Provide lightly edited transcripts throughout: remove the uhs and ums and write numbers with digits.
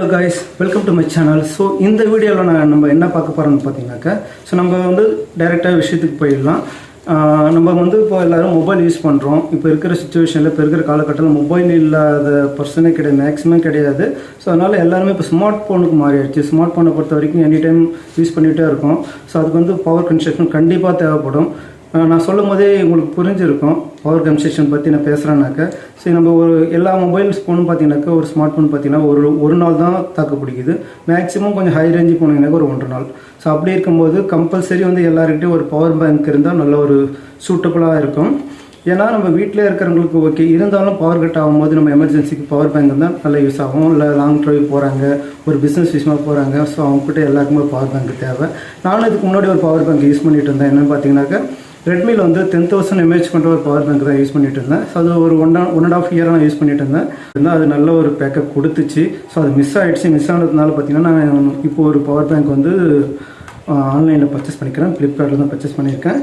Hello guys, welcome to my channel. So இந்த வீடியோவில் நம்ம என்ன பார்க்க போகிறோம்னு பார்த்தீங்கன்னாக்கா நம்ம வந்து டைரெக்டாக விஷயத்துக்கு போயிடலாம். நம்ம இப்போ எல்லோரும் மொபைல் யூஸ் பண்ணுறோம். இப்போ இருக்கிற சுச்சுவேஷனில் இப்போ இருக்கிற காலகட்டத்தில் மொபைல் இல்லாத பர்சனே கிடையாது, மேக்ஸிமம் கிடையாது. ஸோ அதனால் எல்லாருமே இப்போ ஸ்மார்ட் ஃபோனுக்கு மாறிடுச்சு. ஸ்மார்ட் ஃபோனை பொறுத்த வரைக்கும் எனி டைம் யூஸ் பண்ணிகிட்டே இருக்கும். ஸோ அதுக்கு பவர் கன்ஸ்ட்ரக்ஷன் கண்டிப்பாக தேவைப்படும். நான் சொல்லும் போதே உங்களுக்கு புரிஞ்சிருக்கும் பவர் கன்ஸ்ட்ரக்ஷன் பற்றி நான் பேசுகிறேன்னாக்கா. சரி, நம்ம எல்லா மொபைல் ஃபோனும் பார்த்தீங்கன்னாக்கா ஒரு ஸ்மார்ட் ஃபோன் பார்த்தீங்கன்னா ஒரு நாள் தான் தாக்கு பிடிக்குது. மேக்ஸிமம் கொஞ்சம் ஹை ரேஞ்சு போனீங்கன்னாக்கா ஒரு 1.5 நாள். ஸோ அப்படி இருக்கும்போது கம்பல்சரி எல்லாருக்கிட்டையும் ஒரு பவர் பேங்க் இருந்தால் நல்ல ஒரு சூட்டபுளாக இருக்கும். ஏன்னா நம்ம வீட்டில் இருக்கிறவங்களுக்கு ஓகே, இருந்தாலும் பவர் கட் ஆகும்போது நம்ம எமர்ஜென்சிக்கு பவர் பேங்க் இருந்தால் நல்லா யூஸ் ஆகும். இல்லை லாங் ட்ரைவ் போகிறாங்க, ஒரு பிஸ்னஸ் விஷயமாக போகிறாங்க. ஸோ அவங்ககிட்ட எல்லாருக்குமே பவர் பேங்க் தேவை. நானும் இதுக்கு முன்னாடி ஒரு பவர் பேங்க் யூஸ் பண்ணிட்டு இருந்தேன். என்னென்னு பார்த்தீங்கன்னாக்கா ரெட்மியில் 10,000 mAh கொண்ட ஒரு பவர் பேங்க் தான் யூஸ் பண்ணிட்டு இருந்தேன். ஸோ அது ஒரு 1.5 year நான் யூஸ் பண்ணிட்டு இருந்தேன். அது நல்ல ஒரு பேக்கப் கொடுத்துச்சு. ஸோ அது மிஸ் ஆகிடுச்சு. மிஸ் ஆனதுனால பார்த்தீங்கன்னா நான் இப்போ ஒரு பவர் பேங்க் ஆன்லைனில் பர்ச்சேஸ் பண்ணிக்கிறேன். ஃப்ளிப்கார்ட்டில் தான் பர்ச்சேஸ் பண்ணியிருக்கேன்.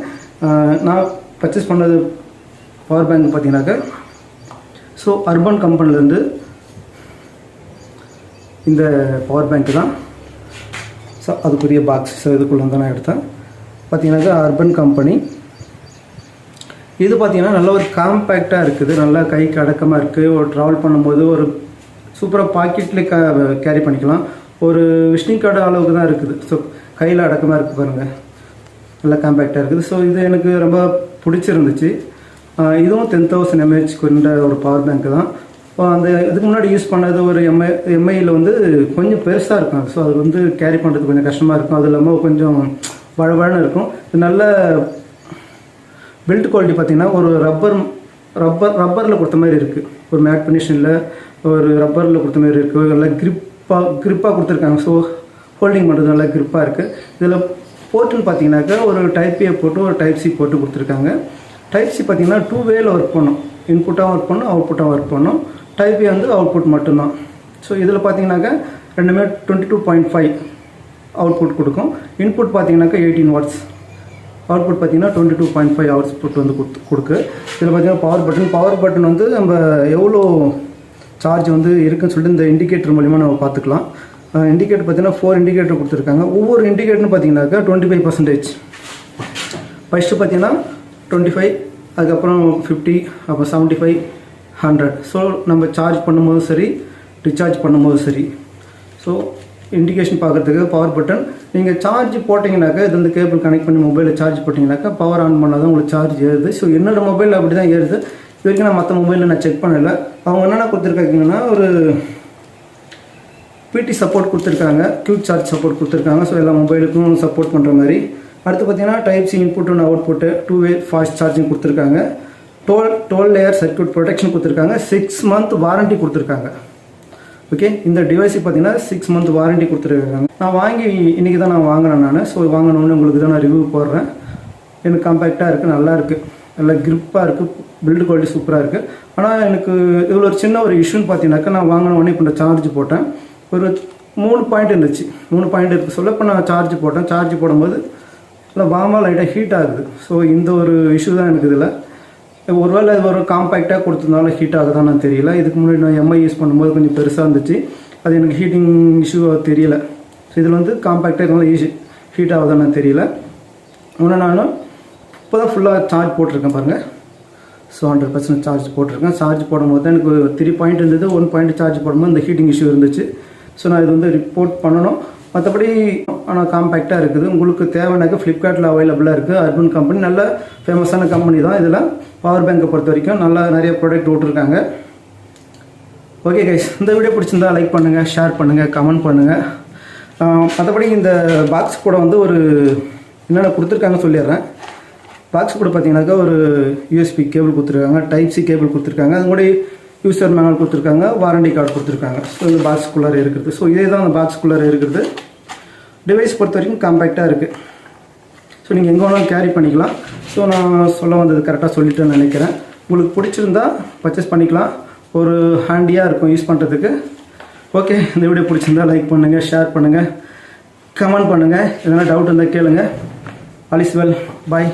நான் பர்ச்சேஸ் பண்ணது பவர் பேங்க் பார்த்தீங்கன்னாக்கா ஸோ அர்பன் கம்பெனிலேருந்து இந்த பவர் பேங்க் தான். ஸோ அதுக்குரிய பாக்ஸ் இதுக்குள்ளே தான் நான் எடுத்தேன். பார்த்தீங்கன்னாக்கா அர்பன் கம்பெனி இது பார்த்தீங்கன்னா நல்ல ஒரு காம்பேக்டாக இருக்குது. நல்லா கைக்கு அடக்கமாக இருக்குது. ஒரு ட்ராவல் பண்ணும்போது ஒரு சூப்பராக பாக்கெட்டில் கேரி பண்ணிக்கலாம். ஒரு விசிட்டிங் கார்டு அளவுக்கு தான் இருக்குது. ஸோ கையில் அடக்கமாக இருக்குது பாருங்கள், நல்லா காம்பேக்டாக இருக்குது. ஸோ இது எனக்கு ரொம்ப பிடிச்சிருந்துச்சு. இதுவும் 10,000 mAh கொண்ட ஒரு பவர் பேங்க் தான். இதுக்கு முன்னாடி யூஸ் பண்ணது ஒரு எம்ஐயில் கொஞ்சம் பெருசாக இருக்கும். ஸோ அது கேரி பண்ணுறது கொஞ்சம் கஷ்டமாக இருக்கும். அது இல்லாமல் கொஞ்சம் வழவழன்னு இருக்கும். இது நல்ல பில்ட் குவாலிட்டி பார்த்தீங்கன்னா ஒரு ரப்பரில் கொடுத்த மாதிரி இருக்குது. ஒரு மேட் ஃபினிஷில் ஒரு ரப்பரில் கொடுத்த மாதிரி இருக்குது. நல்லா கிரிப்பாக கொடுத்துருக்காங்க. ஸோ ஹோல்டிங் பண்ணுறது நல்லா கிரிப்பாக இருக்குது. இதில் போர்ட்டுன்னு பார்த்தீங்கன்னாக்கா ஒரு டைப் ஏ போட்டு ஒரு டைப் சி போட்டு கொடுத்துருக்காங்க. டைப் சி பார்த்தீங்கன்னா 2 வேல ஒர்க் பண்ணும். இன்புட்டாகவும் ஒர்க் பண்ணும், அவுட்புட்டாகவும் ஒர்க் பண்ணும். டைப் ஏ அவுட்புட் மட்டும்தான். ஸோ இதில் பார்த்தீங்கன்னாக்கா ரெண்டுமே 22.5 அவுட்புட் கொடுக்கும். இன்புட் பார்த்தீங்கன்னாக்கா 18 watts, அவுட்புட் பார்த்தீங்கன்னா 22.5 அவுட்புட் கொடுக்கு. இதில் பார்த்தீங்கன்னா பவர் பட்டன் நம்ம எவ்வளோ சார்ஜ் இருக்குன்னு சொல்லிட்டு இந்த இண்டிகேட்டர் மூலிமா நம்ம பார்த்துக்கலாம். இண்டிகேட்டர் பார்த்தீங்கன்னா 4 இண்டிகேட்டர் கொடுத்துருக்காங்க. ஒவ்வொரு இண்டிகேட்டர்னு பார்த்தீங்கன்னாக்கா 25%. ஃபஸ்ட்டு பார்த்தீங்கன்னா 25, அதுக்கப்புறம் 50, அப்புறம் 75, 100. ஸோ நம்ம சார்ஜ் பண்ணும்போதும் சரி, ரீசார்ஜ் பண்ணும்போதும் சரி. ஸோ இண்டிகேஷன் பார்க்குறதுக்கு பவர் பட்டன். நீங்கள் சார்ஜ் போட்டிங்கனாக்கா இது கேபிள் கனெக்ட் பண்ணி மொபைலில் சார்ஜ் போட்டிங்கனாக்கா பவர் ஆன் பண்ணால் தான் உங்களுக்கு சார்ஜ் ஏறுது. ஸோ என்னோடய மொபைலில் அப்படி தான் ஏறுது. இது வரைக்கும் நான் மற்ற மொபைலில் நான் செக் பண்ணலை. அவங்க என்னென்ன கொடுத்துருக்காங்கன்னா ஒரு பிடி சப்போர்ட் கொடுத்துருக்காங்க, குயிக் சார்ஜ் சப்போர்ட் கொடுத்துருக்காங்க. ஸோ எல்லா மொபைலுக்கும் சப்போர்ட் பண்ணுற மாதிரி. அடுத்து பார்த்தீங்கன்னா டைப் சி இன்புட் ஒன்று அவுட்புட்டு 2 way ஃபாஸ்ட் சார்ஜிங் கொடுத்துருக்காங்க. 12 layer சர்க்யூட் ப்ரொடெக்ஷன் கொடுத்துருக்காங்க. 6 month வாரண்ட்டி கொடுத்துருக்காங்க. ஓகே, இந்த டிவைஸுக்கு பார்த்தீங்கன்னா 6 month வாரண்ட்டி கொடுத்துருக்காங்க. நான் வாங்கி இன்றைக்கி தான் நான் வாங்கினேன் நான். ஸோ வாங்கினோன்னு உங்களுக்கு தான் நான் ரிவ்யூ போடுறேன். எனக்கு காம்பேக்டாக இருக்குது, நல்லா இருக்குது, நல்லா கிரிப்பாக இருக்குது, பில்டு குவாலிட்டி சூப்பராக இருக்குது. ஆனால் எனக்கு இவ்வளோ ஒரு சின்ன ஒரு இஷ்யூன்னு பார்த்தீங்கன்னாக்கா நான் வாங்கினோடனே இப்போ நான் சார்ஜ் போட்டேன். ஒரு 3 பாயிண்ட் இருந்துச்சு. 3 பாயிண்ட் இருக்குது சொல்ல. இப்போ நான் சார்ஜ் போட்டேன். சார்ஜ் போடும்போது இல்லை வார்மாக லைட்டாக ஹீட் ஆகுது. ஸோ இந்த ஒரு இஷ்யூ தான் எனக்கு இதில். ஒருவேளை இது ஒரு காம்பேக்டாக கொடுத்ததுனால ஹீட் ஆகுதான்னு தெரியல. இதுக்கு முன்னாடி நான் எம்ஐ யூஸ் பண்ணும்போது கொஞ்சம் பெருசாக இருந்துச்சு. அது எனக்கு ஹீட்டிங் இஷ்யூ தெரியல. ஸோ இதில் காம்பேக்டாக இருந்தாலும் ஹீட் ஆகுதான்னு தெரியல. ஆனால் நான் இப்போ தான் ஃபுல்லாக சார்ஜ் போட்டிருக்கேன் பாருங்கள். ஸோ 100% சார்ஜ் போட்டிருக்கேன். சார்ஜ் போடும்போது தான் எனக்கு 3 பாயிண்ட் இருந்தது. 1 பாயிண்ட் சார்ஜ் போடும்போது இந்த ஹீட்டிங் இஷ்யூ இருந்துச்சு. ஸோ நான் இது ரிப்போர்ட் பண்ணணும். மற்றபடி ஆனால் காம்பேக்டாக இருக்குது. உங்களுக்கு தேவைனாக்க ஃப்ளிப்கார்ட்டில் அவைலபிளாக இருக்குது. அர்பன் கம்பெனி நல்ல ஃபேமஸான கம்பெனி தான். இதில் பவர் பேங்கை பொறுத்த வரைக்கும் நல்லா நிறைய ப்ராடக்ட் விட்டுருக்காங்க. ஓகே கைஸ், இந்த வீடியோ பிடிச்சிருந்தா லைக் பண்ணுங்கள், ஷேர் பண்ணுங்கள், கமெண்ட் பண்ணுங்கள். மற்றபடி இந்த பாக்ஸ் கூட ஒரு என்னென்ன கொடுத்துருக்காங்க சொல்லிடுறேன். பாக்ஸ் கூட பார்த்தீங்கன்னாக்கா ஒரு யூஎஸ்பி கேபிள் கொடுத்துருக்காங்க, டைப் சி கேபிள் கொடுத்துருக்காங்க. அது கூட யூசர் மேனுவல் கொடுத்துருக்காங்க, வாரண்டி கார்டு கொடுத்துருக்காங்க. ஸோ இந்த பாக்ஸ்குள்ளார இருக்கிறது. ஸோ இதே தான் அந்த பாக்ஸ்குள்ளார இருக்கிறது. டிவைஸ் பொறுத்த வரைக்கும் காம்பேக்டாக இருக்குது. ஸோ நீங்கள் எங்கே வேணாலும் கேரி பண்ணிக்கலாம். ஸோ நான் சொல்ல வந்தது கரெக்டாக சொல்லிட்டேன்னு நினைக்கிறேன். உங்களுக்கு பிடிச்சிருந்தா பர்ச்சேஸ் பண்ணிக்கலாம். ஒரு ஹேண்டியாக இருக்கும் யூஸ் பண்ணுறதுக்கு. ஓகே, இந்த வீடியோ பிடிச்சிருந்தா லைக் பண்ணுங்கள், ஷேர் பண்ணுங்கள், கமெண்ட் பண்ணுங்கள். எதனா டவுட் இருந்தால் கேளுங்கள். All is well, bye.